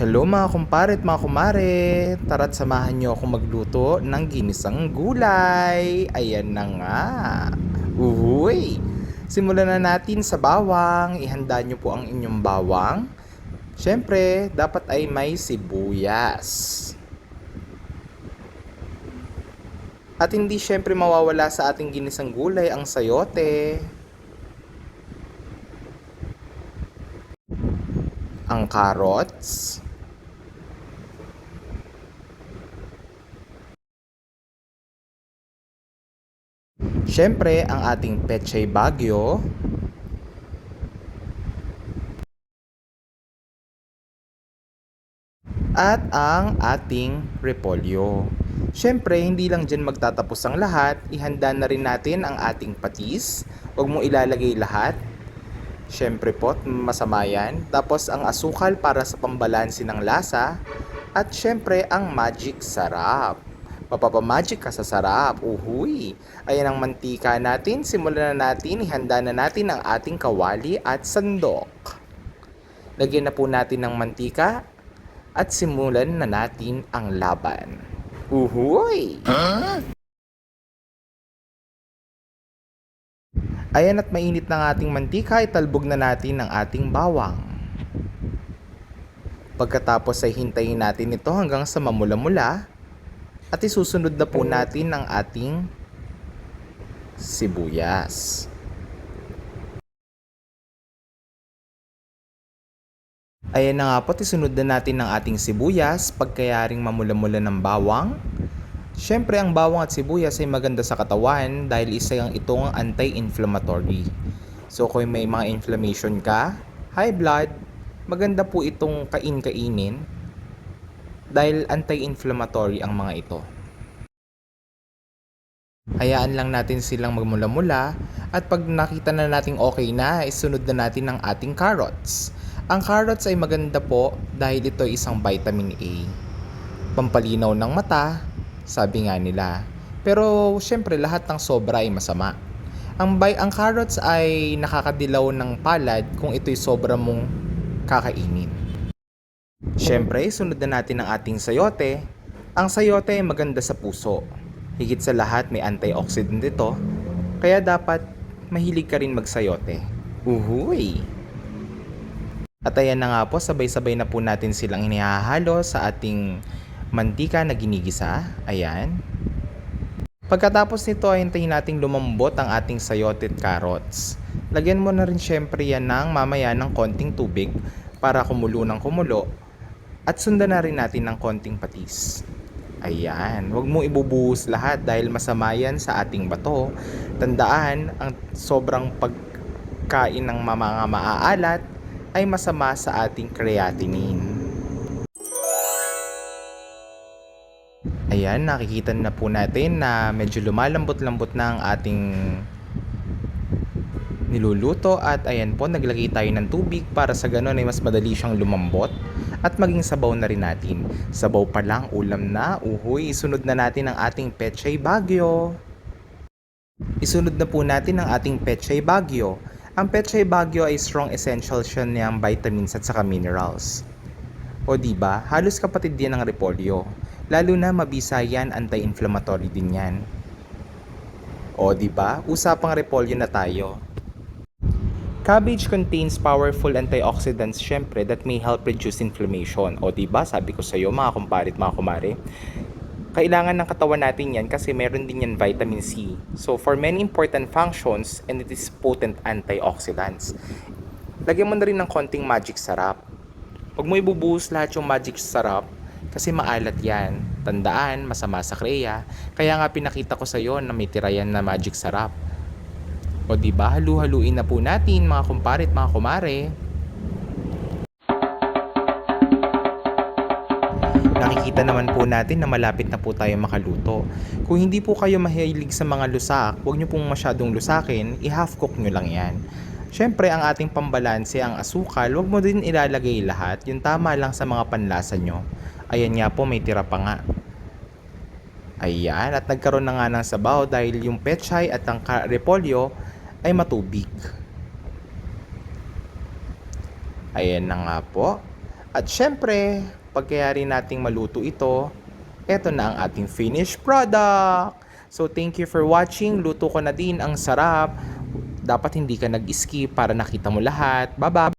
Hello mga kumpare at mga kumare! Tara't samahan niyo ako magluto ng ginisang gulay. Ayan na nga. Uhuy! Simulan na natin sa bawang. Ihanda niyo po ang inyong bawang. Siyempre, dapat ay may sibuyas. At hindi siyempre mawawala sa ating ginisang gulay ang sayote, ang carrots, siyempre ang ating pechay bagyo, at ang ating repolyo. Siyempre, hindi lang dyan magtatapos ang lahat, ihanda na rin natin ang ating patis. Huwag mo ilalagay lahat. Siyempre po, masama yan. Tapos ang asukal para sa pambalansi ng lasa. At siyempre, ang magic sarap. Mapapamagic ka sa sarap. Uhuy! Ayan ang mantika natin. Simulan na natin. Ihanda na natin ang ating kawali at sandok. Lagyan na po natin ng mantika at simulan na natin ang laban. Uhuy! Ayan at mainit ng ating mantika, italbog na natin ang ating bawang. Pagkatapos ay hintayin natin ito hanggang sa mamula-mula at isusunod na po natin ang ating sibuyas. Ayan na nga po, isunod na natin ang ating sibuyas pagkayaring mamula-mula ng bawang. Siyempre, ang bawang at sibuyas ay maganda sa katawan dahil isa itong anti-inflammatory. So, kung may mga inflammation ka, high blood, maganda po itong kainin dahil anti-inflammatory ang mga ito. Hayaan lang natin silang magmula-mula at pag nakita na nating okay na, isunod na natin ang ating carrots. Ang carrots ay maganda po dahil ito ay isang vitamin A. Pampalinaw ng mata, sabi nga nila. Pero syempre lahat ng sobra ay masama. Ang carrots ay nakakadilaw ng palad kung ito'y sobra mong kakainin. Syempre, sunod na natin ang ating sayote. Ang sayote ay maganda sa puso. Higit sa lahat may antioxidant ito, kaya dapat mahilig ka rin magsayote. Uhuy! At ayan na nga po, sabay-sabay na po natin silang inihahalo sa ating mantika na ginigisa. Ayan. Pagkatapos nito ay hintayin nating lumambot ang ating sayote at carrots. Lagyan mo na rin syempre yan ng mamaya ng konting tubig para kumulo ng kumulo. At sundan na rin natin ng konting patis. Ayan, huwag mo ibubuhos lahat dahil masama yan sa ating bato. Tandaan, ang sobrang pagkain ng mga maaalat ay masama sa ating creatinine. Ayan, nakikita na po natin na medyo lumalambot-lambot na ang ating niluluto at ayan po, naglagay tayo ng tubig para sa ganun ay mas madali siyang lumambot at maging sabaw na rin natin. Sabaw pa lang, ulam na. Uhoy, isunod na natin ang ating pechay bagyo. Isunod na po natin ang ating pechay bagyo. Ang pechay bagyo ay strong essential siya niyang vitamins at saka minerals. O diba, halos kapatid yan ng repolyo. Lalo na mabisa yan, anti-inflammatory din yan. O diba, usapang repolyo na tayo. Cabbage contains powerful antioxidants syempre that may help reduce inflammation. O diba, sabi ko sa iyo mga kumpare at mga kumare, kailangan ng katawan natin yan kasi meron din yan vitamin C. So for many important functions and it is potent antioxidants. Lagyan mo na rin ng konting magic sarap. Huwag mo ibubuhos lahat yung magic sarap kasi maalat yan. Tandaan, masama sa kreya. Kaya nga pinakita ko sa iyo na may tira yan na magic sarap. O diba, halu-haluin na po natin mga kumpare at mga kumare. Nakikita naman po natin na malapit na po tayo makaluto. Kung hindi po kayo mahilig sa mga lusak, huwag nyo pong masyadong lusakin, i-half cook nyo lang yan. Siyempre, ang ating pambalanse, ang asukal, huwag mo din ilalagay lahat, yung tama lang sa mga panlasa nyo. Ayan nga po, may tira pa nga. Ayan, at nagkaroon na nga ng sabaw dahil yung pechay at ang repolyo ay matubig. Ayan na nga po. At syempre, pagkayari nating maluto ito, eto na ang ating finished product. So thank you for watching. Luto ko na din, ang sarap. Dapat hindi ka nag-skip para nakita mo lahat. Bye-bye!